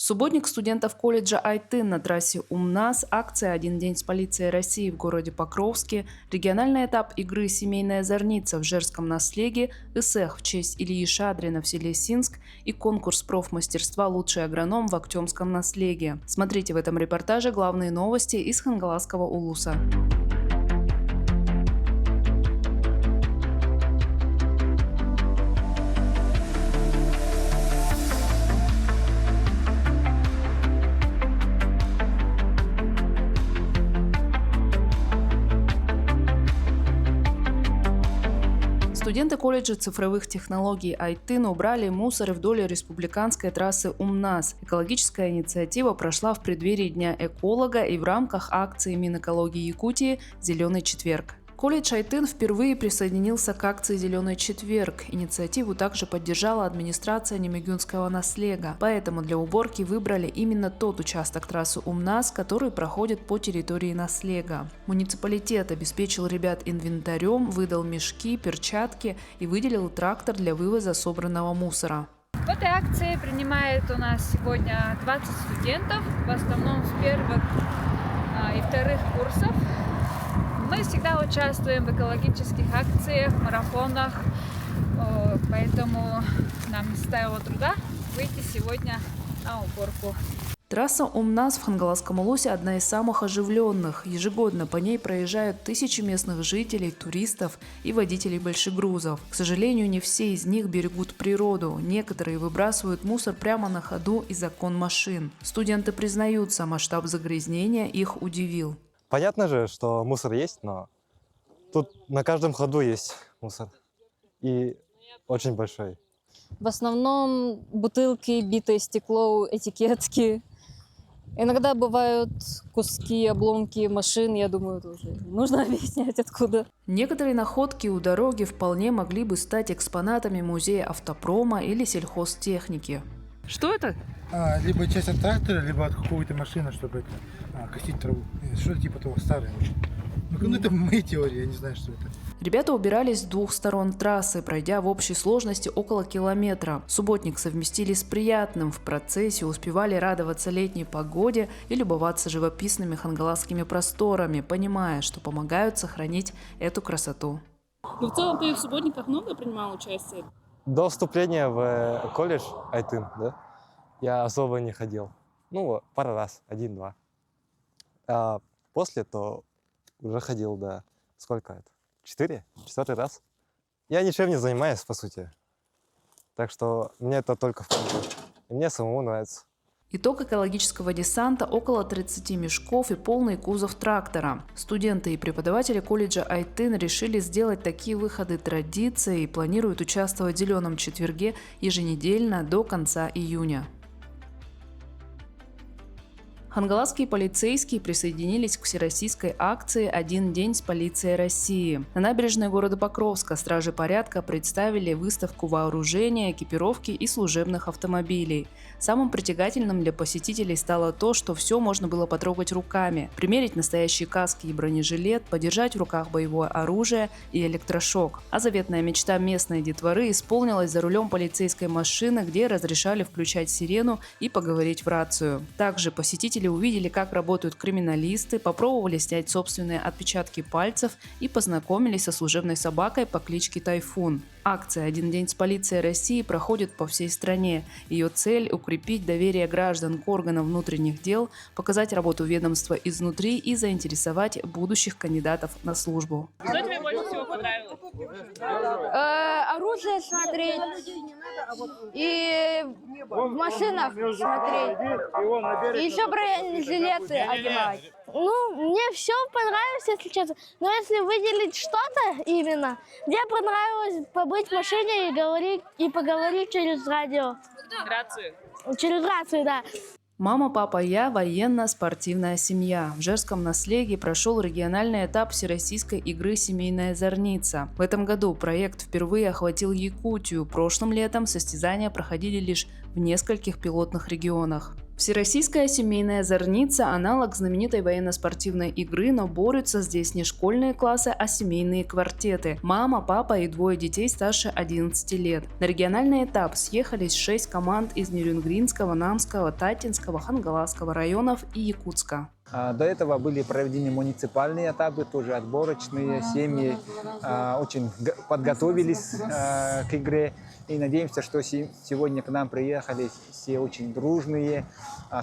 Субботник студентов колледжа Айтын на трассе УМНАС, акция «Один день с полицией России» в городе Покровске, региональный этап игры «Семейная зорница» в Жерском Наслеге, ЭСЭХ в честь Ильи Шадрина в селе Синск и конкурс профмастерства «Лучший агроном» в Актемском Наслеге. Смотрите в этом репортаже главные новости из Хангаласского улуса. Студенты колледжа цифровых технологий Айтын убрали мусор вдоль республиканской трассы УМНАС. Экологическая инициатива прошла в преддверии Дня эколога и в рамках акции Минэкологии Якутии «Зеленый четверг». Колледж Айтын впервые присоединился к акции «Зеленый четверг». Инициативу также поддержала администрация Немигюнского Наслега. Поэтому для уборки выбрали именно тот участок трассы УМНАС, который проходит по территории Наслега. Муниципалитет обеспечил ребят инвентарем, выдал мешки, перчатки и выделил трактор для вывоза собранного мусора. В этой акции принимает у нас сегодня 20 студентов, в основном с первых и вторых курсов. Мы всегда участвуем в экологических акциях, марафонах, поэтому нам не составило труда выйти сегодня на уборку. Трасса УМНАС в Хангаласском улусе одна из самых оживленных. Ежегодно по ней проезжают тысячи местных жителей, туристов и водителей большегрузов. К сожалению, не все из них берегут природу. Некоторые выбрасывают мусор прямо на ходу из окон машин. Студенты признаются, масштаб загрязнения их удивил. Понятно же, что мусор есть, но тут на каждом ходу есть мусор. И очень большой. В основном бутылки, битое стекло, этикетки. Иногда бывают куски, обломки машин, я думаю, тоже нужно объяснять откуда. Некоторые находки у дороги вполне могли бы стать экспонатами музея автопрома или сельхозтехники. Что это? Либо часть от трактора, либо от какой-то машины, чтобы косить траву. Что-то типа того, старое очень. Ну, это мои теории, я не знаю, что это. Ребята убирались с двух сторон трассы, пройдя в общей сложности около километра. Субботник совместили с приятным. В процессе успевали радоваться летней погоде и любоваться живописными хангаласскими просторами, понимая, что помогают сохранить эту красоту. Ну, в целом, ты в субботниках много принимал участие? До вступления в колледж Айтын, да, я особо не ходил. Ну, пару раз, 1-2. А после то уже ходил, да. Сколько это? 4-4 раз. Я ничем не занимаюсь, по сути. Так что мне это только в пользу. И мне самому нравится. Итог экологического десанта – около 30 мешков и полный кузов трактора. Студенты и преподаватели колледжа Айтын решили сделать такие выходы традицией и планируют участвовать в «Зеленом четверге» еженедельно до конца июня. Хангаласские полицейские присоединились к всероссийской акции «Один день с полицией России». На набережной города Покровска стражи порядка представили выставку вооружения, экипировки и служебных автомобилей. Самым притягательным для посетителей стало то, что все можно было потрогать руками, примерить настоящие каски и бронежилет, подержать в руках боевое оружие и электрошок. А заветная мечта местной детворы исполнилась за рулем полицейской машины, где разрешали включать сирену и поговорить в рацию. Также посетители увидели, как работают криминалисты, попробовали снять собственные отпечатки пальцев и познакомились со служебной собакой по кличке Тайфун. Акция «Один день с полицией России» проходит по всей стране. Ее цель – укрепить доверие граждан к органам внутренних дел, показать работу ведомства изнутри и заинтересовать будущих кандидатов на службу. Что тебе больше всего понравилось? Оружие смотреть и в машинах смотреть. И еще бронежилеты одевать. Ну, мне все понравилось, если честно. Но если выделить что-то именно, мне понравилось побыть в машине и поговорить через радио. Рацию. Через рацию, да. Мама, папа, я – военно-спортивная семья. В Жерском Наслеге прошел региональный этап всероссийской игры «Семейная зорница». В этом году проект впервые охватил Якутию. Прошлым летом состязания проходили лишь в нескольких пилотных регионах. В Всероссийская семейная зорница – аналог знаменитой военно-спортивной игры, но борются здесь не школьные классы, а семейные квартеты. Мама, папа и двое детей старше 11 лет. На региональный этап съехались 6 команд из Нерюнгринского, Намского, Татинского, Хангаласского районов и Якутска. До этого были проведены муниципальные этапы, тоже отборочные, семьи очень подготовились к игре. И надеемся, что сегодня к нам приехали все очень дружные,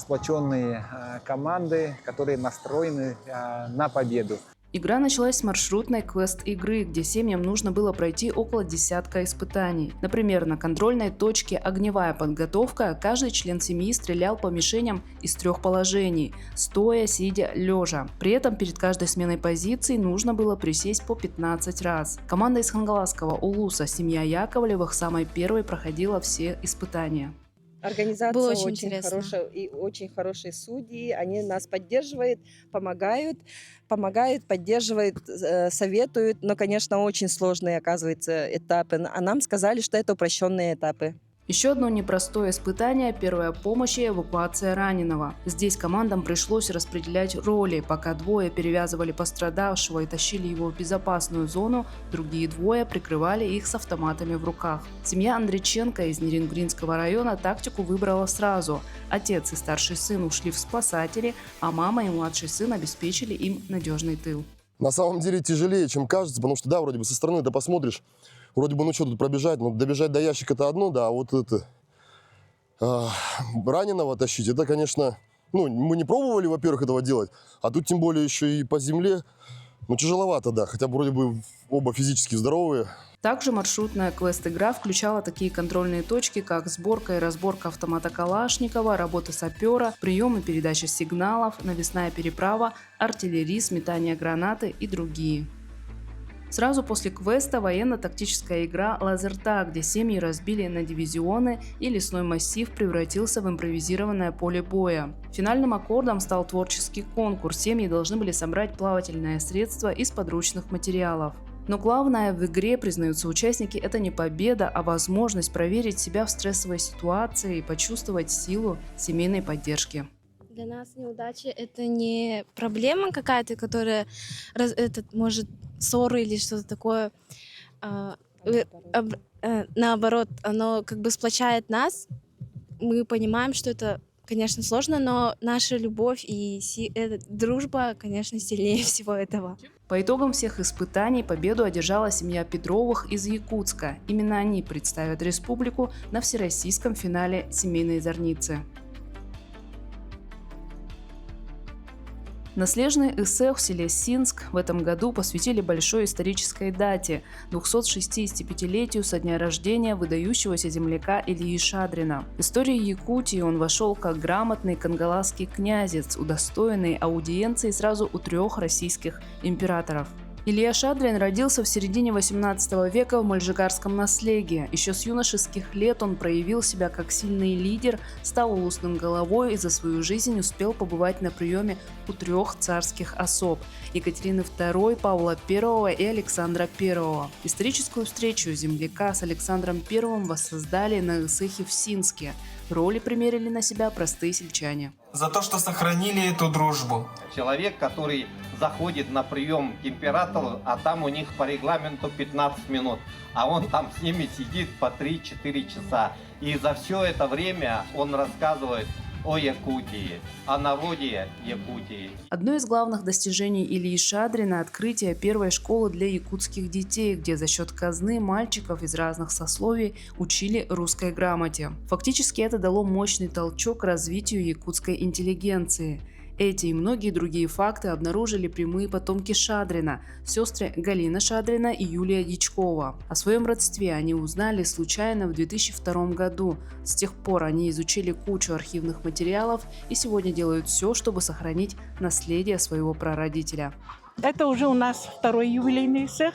сплоченные команды, которые настроены на победу. Игра началась с маршрутной квест-игры, где семьям нужно было пройти около десятка испытаний. Например, на контрольной точке «Огневая подготовка» каждый член семьи стрелял по мишеням из 3 положений – стоя, сидя, лежа. При этом перед каждой сменой позиций нужно было присесть по 15 раз. Команда из Хангаласского Улуса, семья Яковлевых, самой первой проходила все испытания. Организация Было очень очень интересно. хорошая и очень хорошие судьи. Они нас поддерживают, помогают, поддерживают, советуют. Но, конечно, очень сложные, оказывается, этапы. А нам сказали, что это упрощенные этапы. Еще одно непростое испытание – первая помощь и эвакуация раненого. Здесь командам пришлось распределять роли. Пока двое перевязывали пострадавшего и тащили его в безопасную зону, другие двое прикрывали их с автоматами в руках. Семья Андрейченко из Нерюнгринского района тактику выбрала сразу. Отец и старший сын ушли в спасатели, а мама и младший сын обеспечили им надежный тыл. На самом деле тяжелее, чем кажется, потому что, да, вроде бы со стороны ты посмотришь, вроде бы, ну что тут пробежать, но добежать до ящика это одно, да, а вот это раненого тащить, это, конечно, ну, мы не пробовали, во-первых, этого делать, а тут тем более еще и по земле, ну, тяжеловато, да, хотя бы вроде бы оба физически здоровые. Также маршрутная квест-игра включала такие контрольные точки, как сборка и разборка автомата Калашникова, работа сапера, прием и передача сигналов, навесная переправа, артиллеризм, метание гранаты и другие. Сразу после квеста военно-тактическая игра «Лазертаг», где семьи разбили на дивизионы и лесной массив превратился в импровизированное поле боя. Финальным аккордом стал творческий конкурс. Семьи должны были собрать плавательное средство из подручных материалов. Но главное в игре, признаются участники, это не победа, а возможность проверить себя в стрессовой ситуации и почувствовать силу семейной поддержки. Для нас неудача — это не проблема какая-то, которая может ссоры или что-то такое. Наоборот, оно как бы сплочает нас. Мы понимаем, что это, конечно, сложно, но наша любовь и дружба, конечно, сильнее всего этого. По итогам всех испытаний победу одержала семья Петровых из Якутска. Именно они представят республику на всероссийском финале семейной зорницы. Наслежный ИСЭХ в селе Синск в этом году посвятили большой исторической дате – 265-летию со дня рождения выдающегося земляка Ильи Шадрина. В историю Якутии он вошел как грамотный кангаласский князец, удостоенный аудиенции сразу у 3 российских императоров. Илья Шадрин родился в середине 18 века в Мольжигарском наследии. Еще с юношеских лет он проявил себя как сильный лидер, стал улусным головой и за свою жизнь успел побывать на приеме у 3 царских особ – Екатерины II, Павла I и Александра I. Историческую встречу земляка с Александром I воссоздали на ИСЭХе в Синске. Роли примерили на себя простые сельчане. За то, что сохранили эту дружбу. Человек, который заходит на прием к императору, а там у них по регламенту 15 минут, а он там с ними сидит по 3-4 часа. И за все это время он рассказывает о Якутии, о народе Якутии. Одно из главных достижений Ильи Шадрина – открытие первой школы для якутских детей, где за счет казны мальчиков из разных сословий учили русской грамоте. Фактически это дало мощный толчок к развитию якутской интеллигенции. Эти и многие другие факты обнаружили прямые потомки Шадрина – сестры Галина Шадрина и Юлия Дьячкова. О своем родстве они узнали случайно в 2002 году. С тех пор они изучили кучу архивных материалов и сегодня делают все, чтобы сохранить наследие своего прародителя. Это уже у нас 2-й юбилейный ИСЭХ,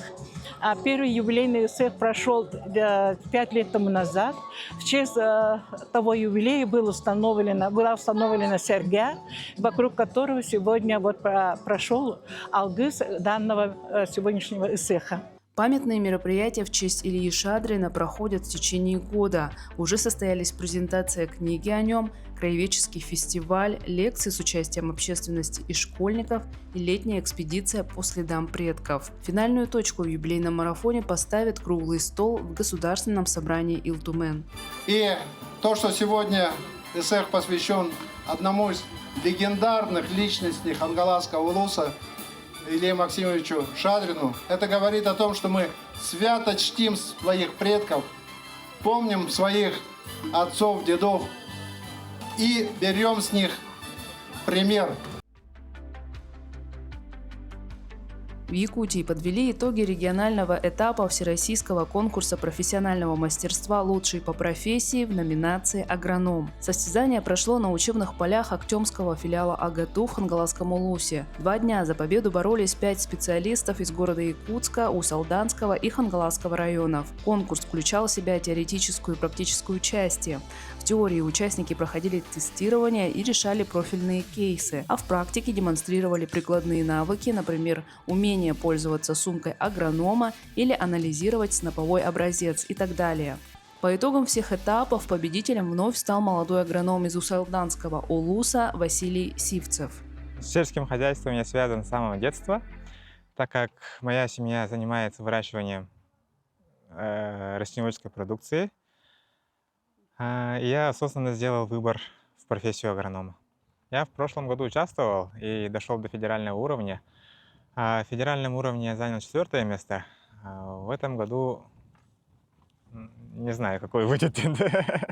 а 1-й юбилейный ИСЭХ прошел 5 лет тому назад. В честь того юбилея была установлена серьга, вокруг которого сегодня прошел алгыс данного сегодняшнего ИСЭХа. Памятные мероприятия в честь Ильи Шадрина проходят в течение года. Уже состоялись презентация книги о нем, краеведческий фестиваль, лекции с участием общественности и школьников и летняя экспедиция по следам предков. Финальную точку в юбилейном марафоне поставит круглый стол в Государственном собрании Илтумен. И то, что сегодня эсэх посвящен одному из легендарных личностей Хангаласского улуса, Илье Максимовичу Шадрину, это говорит о том, что мы свято чтим своих предков, помним своих отцов, дедов и берем с них пример. В Якутии подвели итоги регионального этапа Всероссийского конкурса профессионального мастерства «Лучший по профессии» в номинации «Агроном». Состязание прошло на учебных полях Актемского филиала АГТУ в Хангаласском улусе. 2 дня за победу боролись 5 специалистов из города Якутска, Усалданского и Хангаласского районов. Конкурс включал в себя теоретическую и практическую части. В теории участники проходили тестирование и решали профильные кейсы, а в практике демонстрировали прикладные навыки, например, умение пользоваться сумкой агронома или анализировать сноповой образец и так далее. По итогам всех этапов победителем вновь стал молодой агроном из Усалданского улуса Василий Сивцев. С сельским хозяйством я связан с самого детства, так как моя семья занимается выращиванием растениеводческой продукции. Я осознанно сделал выбор в профессию агронома. Я в прошлом году участвовал и дошел до федерального уровня. В федеральном уровне я занял 4-е место. В этом году не знаю, какой будет